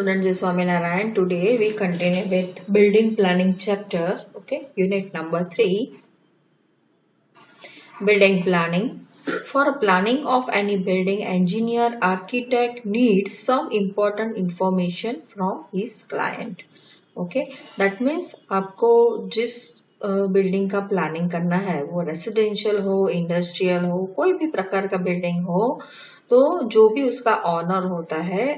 Students, is Swaminarayan. Today we continue with building planning chapter. Okay, unit number 3, building planning. For planning of any building, engineer, architect needs some important information from his client. Okay, that means आपको जिस building का planning करना है वो residential हो, industrial हो, कोई भी प्रकार का बिल्डिंग हो, तो जो भी उसका ऑनर होता है,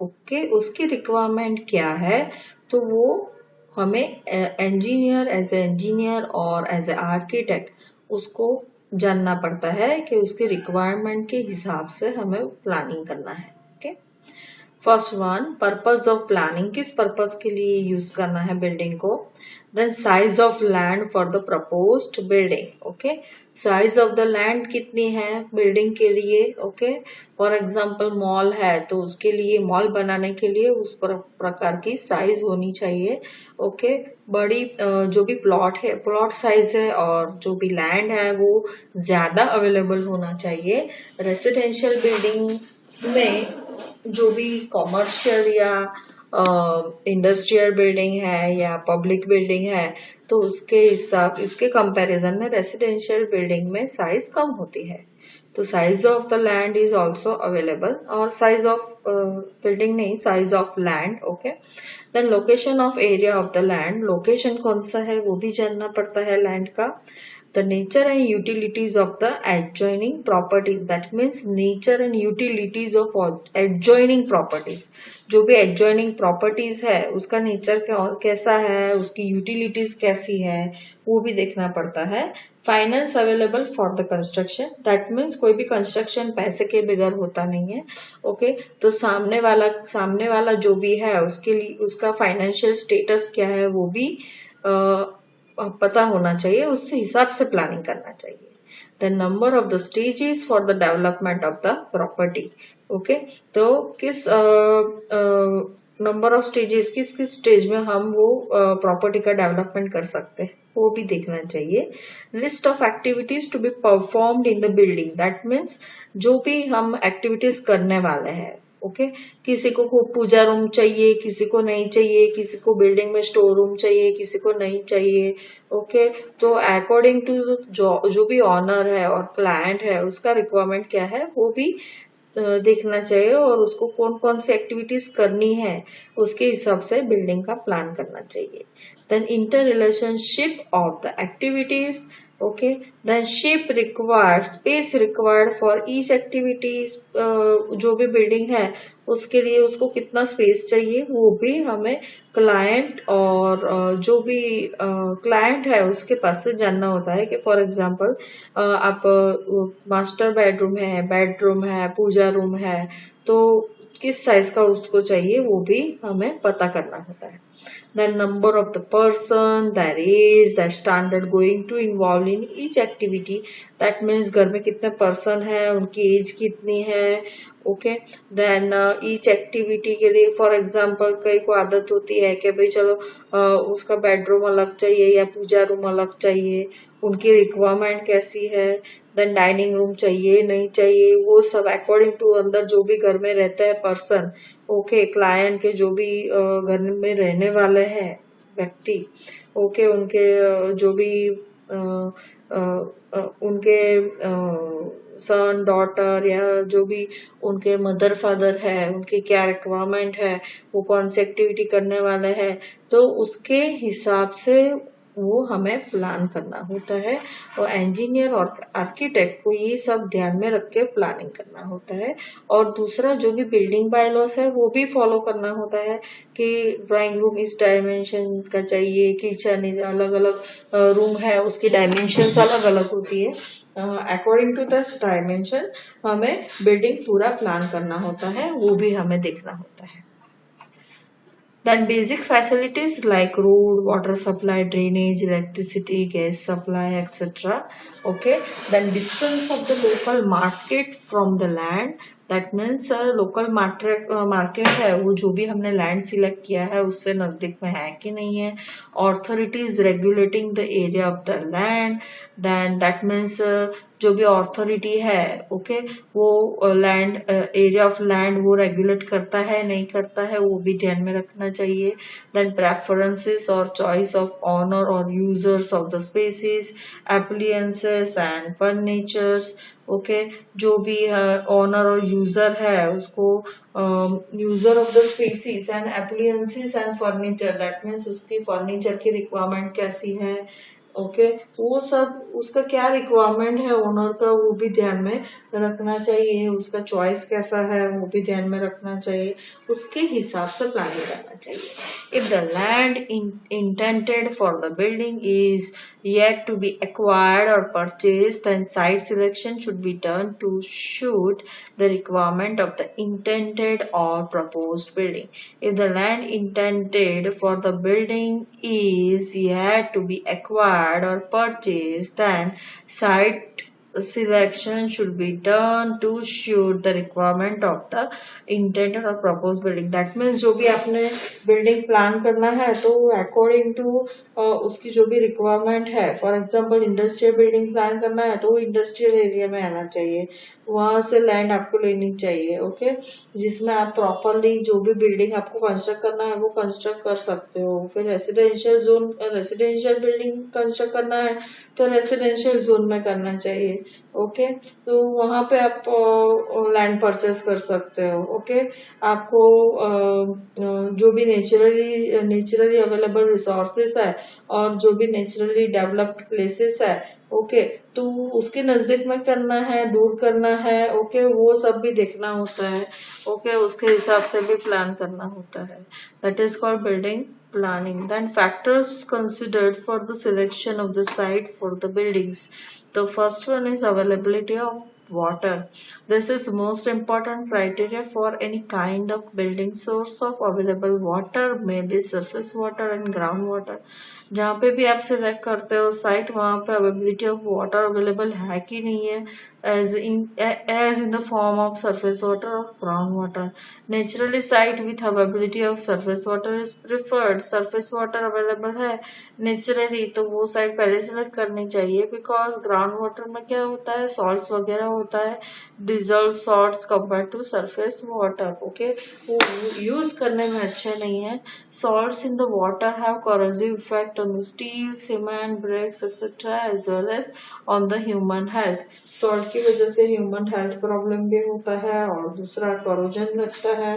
ओके, उसकी रिक्वायरमेंट क्या है, तो वो हमें इंजीनियर एज ए इंजीनियर और एज ए आर्किटेक्ट उसको जानना पड़ता है कि उसकी रिक्वायरमेंट के हिसाब से हमें प्लानिंग करना है. Okay, first one, purpose of planning, किस पर्पस के लिए यूज करना है बिल्डिंग को. Then size of land for the proposed building. Okay, size of the land कितनी है बिल्डिंग के लिए. ओके, फॉर एग्जांपल मॉल है तो उसके लिए, मॉल बनाने के लिए उस प्रकार की साइज होनी चाहिए. ओके, बड़ी जो भी प्लॉट है, प्लॉट साइज है, और जो भी लैंड है वो ज्यादा अवेलेबल होना चाहिए. रेसिडेंशियल बिल्डिंग में जो भी कॉमर्शियल या इंडस्ट्रियल बिल्डिंग है या पब्लिक बिल्डिंग है, तो उसके हिसाब, इसके कंपैरिजन में रेसिडेंशियल बिल्डिंग में साइज कम होती है. तो size of the land is also available, और साइज ऑफ बिल्डिंग नहीं, size of land. Okay, then location of area of the land, location कौन सा है वो भी जानना पड़ता है लैंड का. The nature and utilities of the adjoining properties, that means nature and utilities of adjoining properties. जो भी adjoining properties है उसका नेचर कैसा है, उसकी यूटिलिटीज कैसी है, वो भी देखना पड़ता है. Finance available for the construction, that means कोई भी कंस्ट्रक्शन पैसे के बगैर होता नहीं है. ओके, तो सामने वाला जो भी है उसके लिए उसका फाइनेंशियल स्टेटस क्या है वो भी पता होना चाहिए, उससे हिसाब से प्लानिंग करना चाहिए. The number of the stages for the development of the property. Okay, तो किस नंबर ऑफ स्टेजेस, किस किस स्टेज में हम वो प्रॉपर्टी का डेवलपमेंट कर सकते हैं वो भी देखना चाहिए. List of activities to be performed in the building, that means जो भी हम एक्टिविटीज करने वाले हैं. ओके, किसी को पूजा रूम चाहिए, किसी को नहीं चाहिए, किसी को बिल्डिंग में स्टोर रूम चाहिए, किसी को नहीं चाहिए. ओके, तो अकॉर्डिंग टू जो भी ऑनर है और क्लाइंट है उसका रिक्वायरमेंट क्या है वो भी देखना चाहिए, और उसको कौन कौन सी एक्टिविटीज करनी है उसके हिसाब से बिल्डिंग का प्लान करना चाहिए. Then inter relationship of the activities. Okay, then ship required, space required for each activities, जो भी बिल्डिंग है उसके लिए उसको कितना स्पेस चाहिए वो भी हमें क्लाइंट और जो भी क्लाइंट है उसके पास से जानना होता है. कि फॉर एग्जांपल आप मास्टर बेडरूम है, पूजा रूम है, तो किस साइज का उसको चाहिए वो भी हमें पता करना होता है. The number of the person, their age, their standard going to involve in each activity. That means घर में कितने person है, उनकी age कितनी है. ओके, देन ईच एक्टिविटी के लिए, फॉर एग्जांपल कई को आदत होती है कि भाई चलो उसका बेडरूम अलग चाहिए या पूजा रूम अलग चाहिए, उनकी रिक्वायरमेंट कैसी है. देन डाइनिंग रूम चाहिए नहीं चाहिए, वो सब अकॉर्डिंग टू अंदर जो भी घर में रहता है पर्सन, ओके, क्लाइंट के जो भी घर में रहने वाले हैं व्यक्ति, ओके, उनके जो भी उनके सन डॉटर या जो भी उनके मदर फादर है, उनकी क्या रिक्वायरमेंट है, वो कौन सी एक्टिविटी करने वाले हैं, तो उसके हिसाब से वो हमें प्लान करना होता है. और इंजीनियर और आर्किटेक्ट को ये सब ध्यान में रख के प्लानिंग करना होता है. और दूसरा जो भी बिल्डिंग बायलॉस है वो भी फॉलो करना होता है कि ड्राइंग रूम इस डायमेंशन का चाहिए, किचन अलग अलग रूम है उसकी डायमेंशन अलग अलग होती है. अकॉर्डिंग टू दिस डायमेंशन हमें बिल्डिंग पूरा प्लान करना होता है, वो भी हमें देखना होता है. Then basic facilities like road, water supply, drainage, electricity, gas supply, etc. Okay. Then distance of the local market from the land. That means local market है वो जो भी हमने लैंड सिलेक्ट किया है उससे नजदीक में है कि नहीं है. Authorities regulating the area of the land, then that means जो भी अथॉरिटी है ओके वो लैंड एरिया ऑफ लैंड वो रेगुलेट करता है नहीं करता है वो भी ध्यान में रखना चाहिए. देन प्रेफरेंसेस और चॉइस ऑफ ऑनर और users of the spaces, appliances and furnitures. Okay जो भी ओनर और यूजर है उसको user of the spaces and appliances and furniture, that means उसकी फर्नीचर की रिक्वायरमेंट कैसी है ओके वो सब उसका क्या रिक्वायरमेंट है ओनर का वो भी ध्यान में रखना चाहिए. उसका चॉइस कैसा है वो भी ध्यान में रखना चाहिए. उसके हिसाब से प्लानिंग करना चाहिए. If the land intended for the building is yet to be acquired or purchased, then site selection should be done to suit the requirement of the intended or proposed building. If the land intended for the building is yet to be acquired or purchased, then site selection should be done to suit the requirement of the intended or proposed building. That means जो भी आपने building plan करना है तो according to उसकी जो भी requirement है. For example industrial building plan करना है तो वो इंडस्ट्रियल एरिया में आना चाहिए, वहां से लैंड आपको लेनी चाहिए ओके जिसमें आप प्रॉपरली जो भी बिल्डिंग आपको कंस्ट्रक्ट करना है वो कंस्ट्रक्ट कर सकते हो. फिर रेसिडेंशियल बिल्डिंग कंस्ट्रक्ट करना है तो रेसिडेंशियल जोन में करना चाहिए ओके तो वहां पे आप लैंड परचेस कर सकते हो ओके. आपको जो भी नेचुरली अवेलेबल रिसोर्सेस है और जो भी नेचुरली डेवलप्ड प्लेसेस है ओके तो उसके नजदीक में करना है दूर करना है ओके वो सब भी देखना होता है ओके उसके हिसाब से भी प्लान करना होता है. That is called building planning. Then factors considered for the selection of the site for the buildings. The first one is availability of water. This is most important criteria for any kind of building. Source of available water may be surface water and groundwater. जहाँ पे भी आप select करते हो site वहाँ पे availability of water available है कि नहीं है as in the form of surface water or groundwater. Naturally site with availability of surface water is preferred. surface water available है नेचुरली तो वो साइट पहले सेलेक्ट करनी चाहिए बिकॉज ग्राउंड वाटर में क्या होता है सॉल्ट्स वगैरह होता है dissolve salts compare to surface water okay वो यूज करने में अच्छे नहीं है. Salts in the water have corrosive effect on the steel, cement, bricks, etc. as well as on the human health. Salt की वजह से ह्यूमन हेल्थ प्रॉब्लम भी होता है और दूसरा corrosion लगता है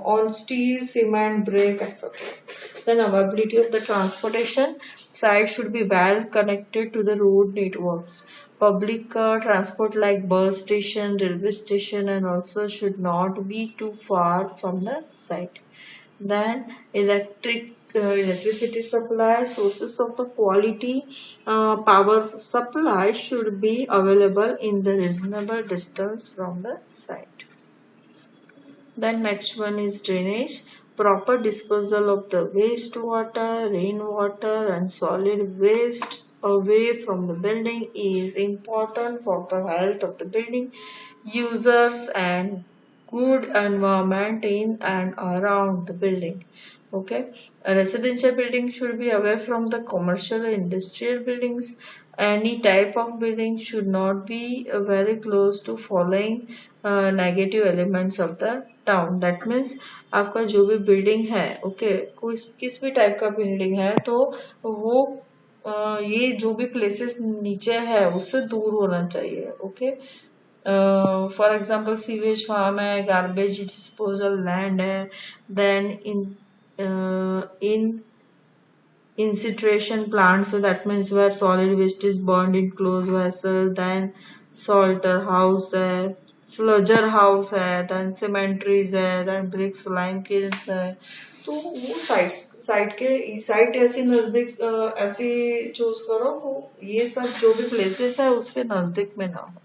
on steel, cement, brick, etc. Then availability of the transportation. Site should be well connected to the road networks. Public transport like bus station, railway station, and also should not be too far from the site. Then electricity supply, sources of the quality power supply should be available in the reasonable distance from the site. Then next one is drainage. Proper disposal of the wastewater, rainwater and solid waste away from the building is important for the health of the building users and good environment in and around the building. Okay, a residential building should be away from the commercial or industrial buildings. Any type of building should not be very close to following negative elements of the town. That means आपका जो भी building है okay किस भी type का building है तो वो ये जो भी प्लेसेस नीचे है उससे दूर होना चाहिए okay. For example sewage farm है, गार्बेज डिस्पोजल लैंड है, then in incineration plants, so that means where solid waste is burned in closed vessel, then salter house है, sludger house है, then cemeteries है, then bricks lime kilns है. तो वो site ऐसी नजदीक ऐसी चूज करो वो ये सब जो भी प्लेसेस है उसके नजदीक में ना हो.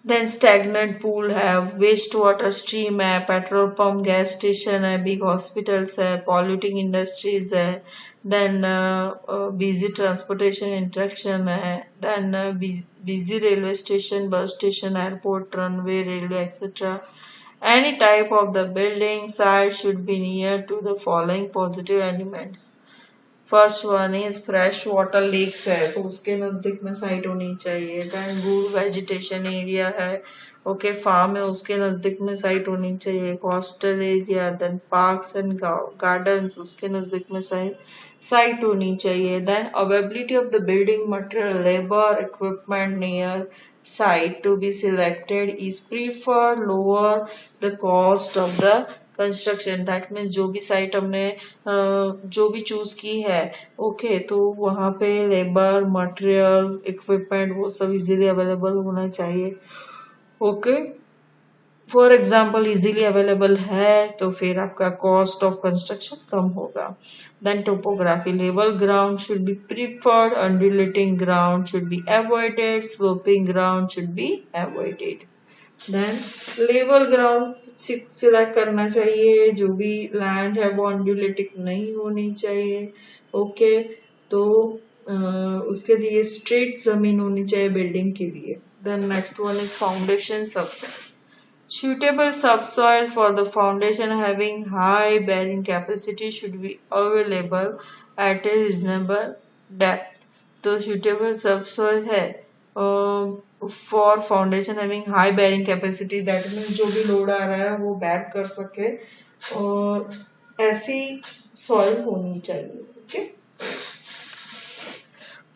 देन स्टैग्नेंट पूल है, वेस्ट वाटर स्ट्रीम है, पेट्रोल पंप, गैस स्टेशन है, बिग हॉस्पिटल्स है, पॉल्यूटिंग इंडस्ट्रीज है, देन बिजी ट्रांसपोर्टेशन इंटरेक्शन है, then busy railway station, bus station, airport, runway, railway, etc. Any type of the building site should be near to the following positive elements. First one is fresh water lakes है तो उसके नजदीक में site होनी चाहिए। Then good vegetation area है, okay farm है उसके नजदीक में साइट होनी चाहिए। Coastal area, then parks and gardens उसके नजदीक में साइट होनी चाहिए। Then availability of the building material, labour, equipment near site to be selected is preferred, lower the cost of the construction. That means जो भी site हमने जो भी चूज की है, ओके तो वहां पे लेबर, मटेरियल, इक्विपमेंट वो सब इजीली अवेलेबल होना चाहिए। Okay for example easily available है तो फिर आपका कॉस्ट ऑफ कंस्ट्रक्शन कम होगा। Then topography, level ground should be preferred, undulating ground should be avoided, sloping ground should be avoided. Then level ground select करना चाहिए, जो भी लैंड है वो अंडुलेटिंग नहीं होनी चाहिए। ओके तो उसके लिए स्ट्रेट जमीन होनी चाहिए बिल्डिंग के लिए। Then next one is foundation subsoil, suitable subsoil for the foundation having high bearing capacity should be available at a reasonable depth। तो suitable subsoil है for foundation having high bearing capacity, that means जो भी load आ रहा है वो बैर कर सके और ऐसी सॉइल होनी चाहिए। Okay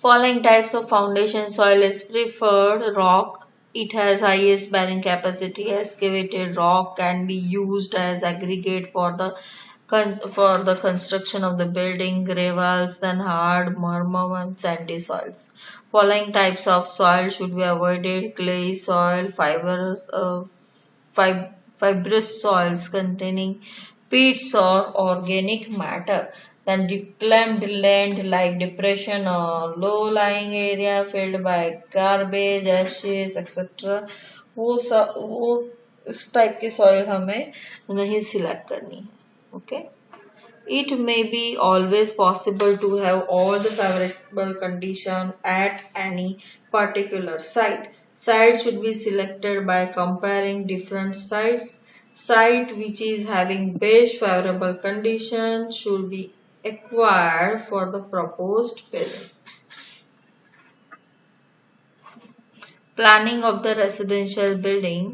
following types of foundation soil is preferred, rock, it has highest bearing capacity, excavated rock can be used as aggregate for the construction of the building, gravels, then hard, murmur and sandy soils। Following types of soil should be avoided: clay soil, fibrous soils containing peats or organic matter, then reclaimed land like depression or low-lying area filled by garbage, ashes, etc. वो इस type की soil हमें नहीं select करनी है। Okay It may be always possible to have all the favorable condition at any particular site. Site should be selected by comparing different sites. Site which is having best favorable condition should be acquired for the proposed building. Planning of the residential building.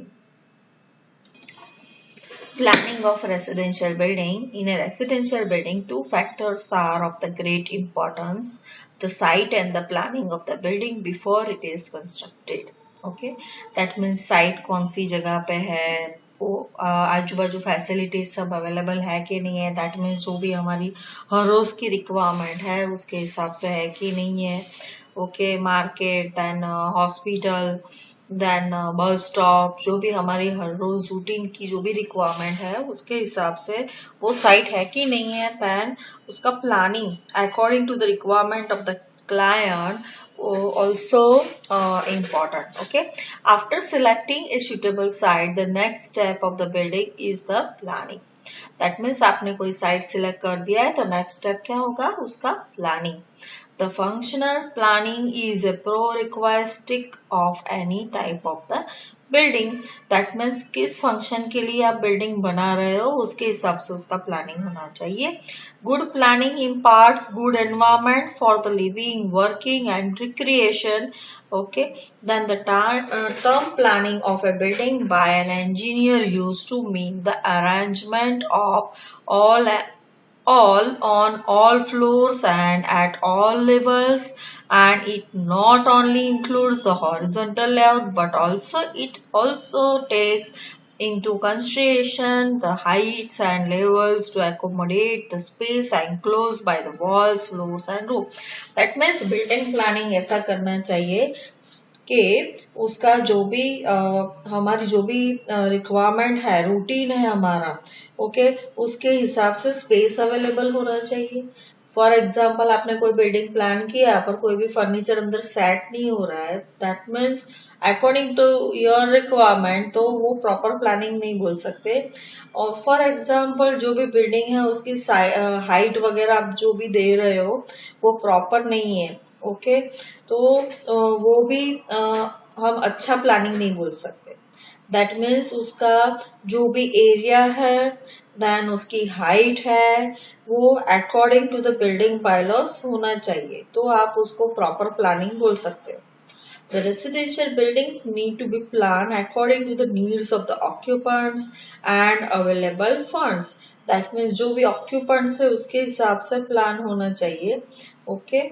Planning of residential building. In a residential building, two factors are of the great importance: the site and the planning of the building before it is constructed. Okay, that means site कौन सी जगह पे है, वो आजू बाजू facilities सब available है कि नहीं है, दैट मीन्स जो भी हमारी हर रोज की रिक्वायरमेंट है उसके हिसाब से है कि नहीं है। Okay market, then hospital, then bus stop, जो भी हमारी हर रोज रूटीन की जो भी रिक्वायरमेंट है उसके हिसाब से वो साइट है कि नहीं है। देन उसका planning according to the requirement of the client also important। Okay, after selecting a suitable site, the next step of the building is the planning। that means आपने कोई site select कर दिया है तो next step क्या होगा, उसका planning। The functional planning is a prerequisite of any type of the building। that means किस function के लिए आप building बना रहे हो उसके हिसाब से उसका planning होना चाहिए। Good planning imparts good environment for the living, working and recreation। Okay, then the term planning of a building by an engineer used to mean the arrangement of all on all floors and at all levels, and it not only includes the horizontal layout but it also takes into consideration the heights and levels to accommodate the space enclosed by the walls, floors and roof। that means building planning ऐसा करना चाहिए कि उसका जो भी हमारी जो भी रिक्वायरमेंट है, रूटीन है हमारा, ओके उसके हिसाब से स्पेस अवेलेबल होना चाहिए, फॉर एग्जाम्पल आपने कोई बिल्डिंग प्लान किया पर कोई भी फर्नीचर अंदर सेट नहीं हो रहा है, that means according to your requirement, तो वो प्रॉपर प्लानिंग नहीं बोल सकते। और फॉर एग्जाम्पल जो भी बिल्डिंग है उसकी हाइट वगैरह आप जो भी दे रहे हो वो प्रॉपर नहीं है, ओके, तो वो भी हम अच्छा प्लानिंग नहीं बोल सकते। दैट मीन्स उसका जो भी एरिया है, देन उसकी हाइट है, वो अकॉर्डिंग टू द बिल्डिंग बायलॉस होना चाहिए, तो आप उसको प्रॉपर प्लानिंग बोल सकते हो। The residential buildings need to be planned according to the needs of the occupants and available funds. That means जो भी occupants है उसके हिसाब से प्लान होना चाहिए, okay?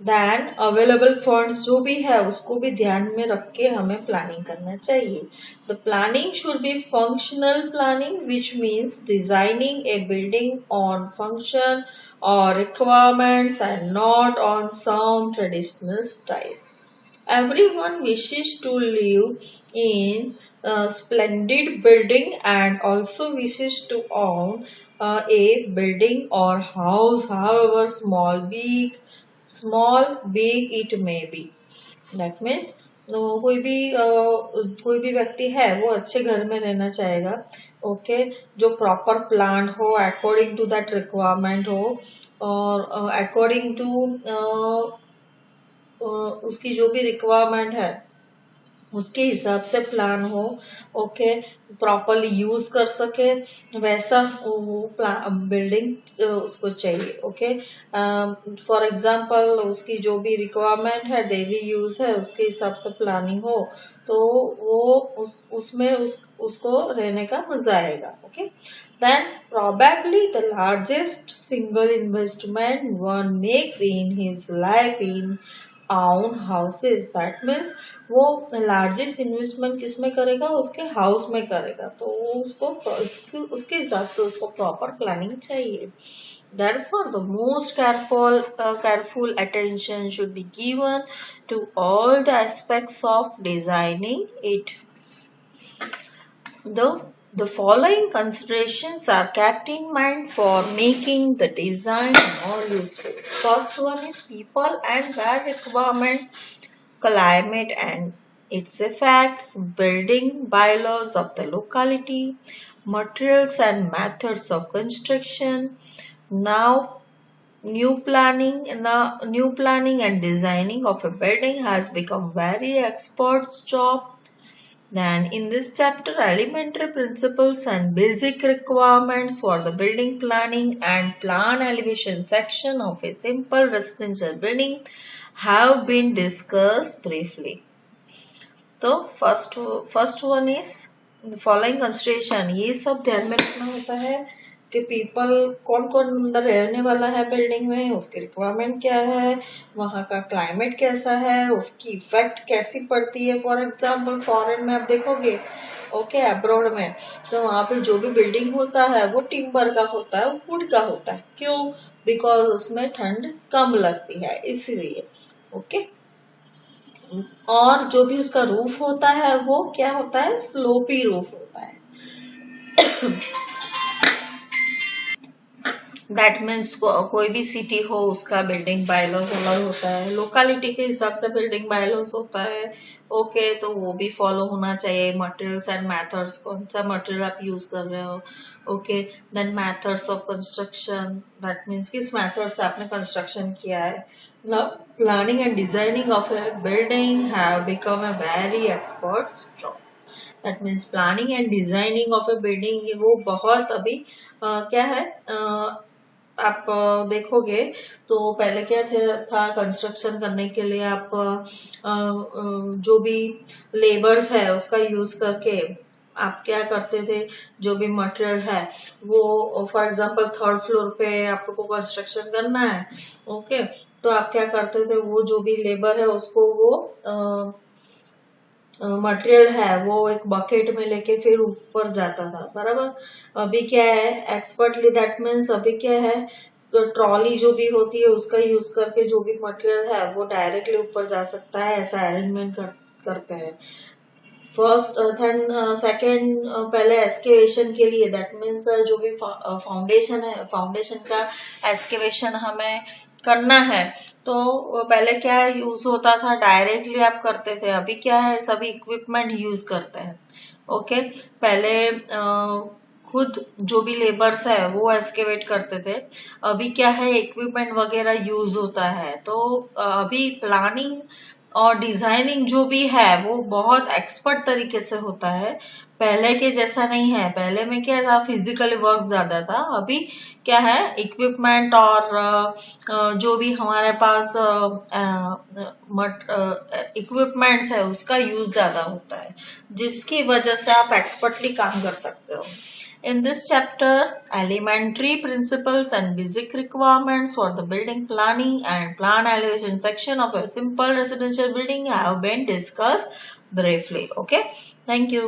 Then available funds जो भी है उसको भी ध्यान में रख के हमें प्लानिंग करना चाहिए। The planning should be functional planning, which means designing a building on function or requirements and not on some traditional style. Everyone wishes to live in a splendid building and also wishes to own a building or house, however big it may be. That means कोई भी व्यक्ति है वो अच्छे घर में रहना चाहेगा, ओके, जो प्रॉपर प्लान हो, अकॉर्डिंग टू दैट रिक्वायरमेंट हो, और अकॉर्डिंग टू उसकी जो भी रिक्वायरमेंट है उसके हिसाब से प्लान हो, ओके, प्रॉपरली यूज कर सके, वैसा वो बिल्डिंग उसको चाहिए, ओके। फॉर एग्जांपल उसकी जो भी रिक्वायरमेंट है, डेली यूज है, उसके हिसाब से प्लानिंग हो तो वो उसमें उसको रहने का मजा आएगा, okay. Then probably the largest single investment one makes in his life in own houses, that means वो लार्जेस्ट इन्वेस्टमेंट किस में करेगा, उसके हाउस में करेगा, तो वो उसके हिसाब से उसको प्रॉपर प्लानिंग चाहिए। Therefore, the most careful attention should be given to all the aspects of designing it. The following considerations are kept in mind for making the design more useful. First one is people and their requirement, climate and its effects, building bylaws of the locality, materials and methods of construction. Now, new planning and designing of a building has become very expert's job. Then in this chapter, elementary principles and basic requirements for the building planning and plan elevation section of a simple residential building have been discussed briefly. तो first one is following consideration, ये सब ध्यान में रखना होता है कि people कौन कौन अंदर रहने वाला है बिल्डिंग में, उसकी रिक्वायरमेंट क्या है, वहाँ का क्लाइमेट कैसा है, उसकी इफेक्ट कैसी पड़ती है। फॉर एग्जाम्पल फॉरेन में आप देखोगे, ओके, अब्रॉड में, तो वहाँ पे जो भी बिल्डिंग होता है वो टिम्बर का होता है, वुड का होता है। क्यों? बिकॉज उसमें ठंड कम लगती है, इसीलिए, ओके। और जो भी उसका रूफ होता है वो क्या होता है, स्लोपी रूफ होता है। दैट मीन्स कोई भी सिटी हो उसका बिल्डिंग बायलॉज अलग होता है, लोकालिटी के हिसाब से बिल्डिंग बायलॉज होता है, ओके, तो वो भी फॉलो होना चाहिए। मटेरियल्स एंड मेथड्स, कौन सा मटेरियल आप यूज कर रहे हो, okay. Then methods of construction, that means किस मेथड से आपने कंस्ट्रक्शन किया है। Now, planning and designing of a building have become a very expert's job. That means planning and designing of a building वो बहुत अभी क्या है, आप देखोगे तो पहले क्या था कंस्ट्रक्शन करने के लिए आप जो भी लेबर्स है उसका यूज करके आप क्या करते थे, जो भी मटेरियल है वो, फॉर एग्जांपल थर्ड फ्लोर पे आपको कंस्ट्रक्शन करना है, ओके, तो आप क्या करते थे, वो जो भी लेबर है उसको वो मटेरियल है वो एक बकेट में लेके फिर ऊपर जाता था, बराबर। अभी क्या है, एक्सपर्टली, दैट मीन्स अभी क्या है, तो ट्रॉली जो भी होती है उसका यूज करके जो भी मटेरियल है वो डायरेक्टली ऊपर जा सकता है, ऐसा अरेंजमेंट करते हैं। फर्स्ट देन सेकेंड, पहले एस्केवेशन के लिए दैट मीन्स जो भी फाउंडेशन है, फाउंडेशन का एस्केवेशन हमें करना है, तो पहले क्या यूज होता था, डायरेक्टली आप करते थे, अभी क्या है सभी इक्विपमेंट यूज करते हैं। ओके, पहले खुद जो भी लेबर्स है वो एस्केवेट करते थे, अभी क्या है इक्विपमेंट वगैरह यूज होता है। तो अभी प्लानिंग और डिजाइनिंग जो भी है वो बहुत एक्सपर्ट तरीके से होता है, पहले के जैसा नहीं है। पहले में क्या था, फिजिकली वर्क ज्यादा था, अभी क्या है इक्विपमेंट और जो भी हमारे पास इक्विपमेंट्स है उसका यूज ज्यादा होता है, जिसकी वजह से आप एक्सपर्टली काम कर सकते हो। In this chapter, elementary principles and basic requirements for the building planning and plan elevation section of a simple residential building have been discussed briefly. Okay, thank you.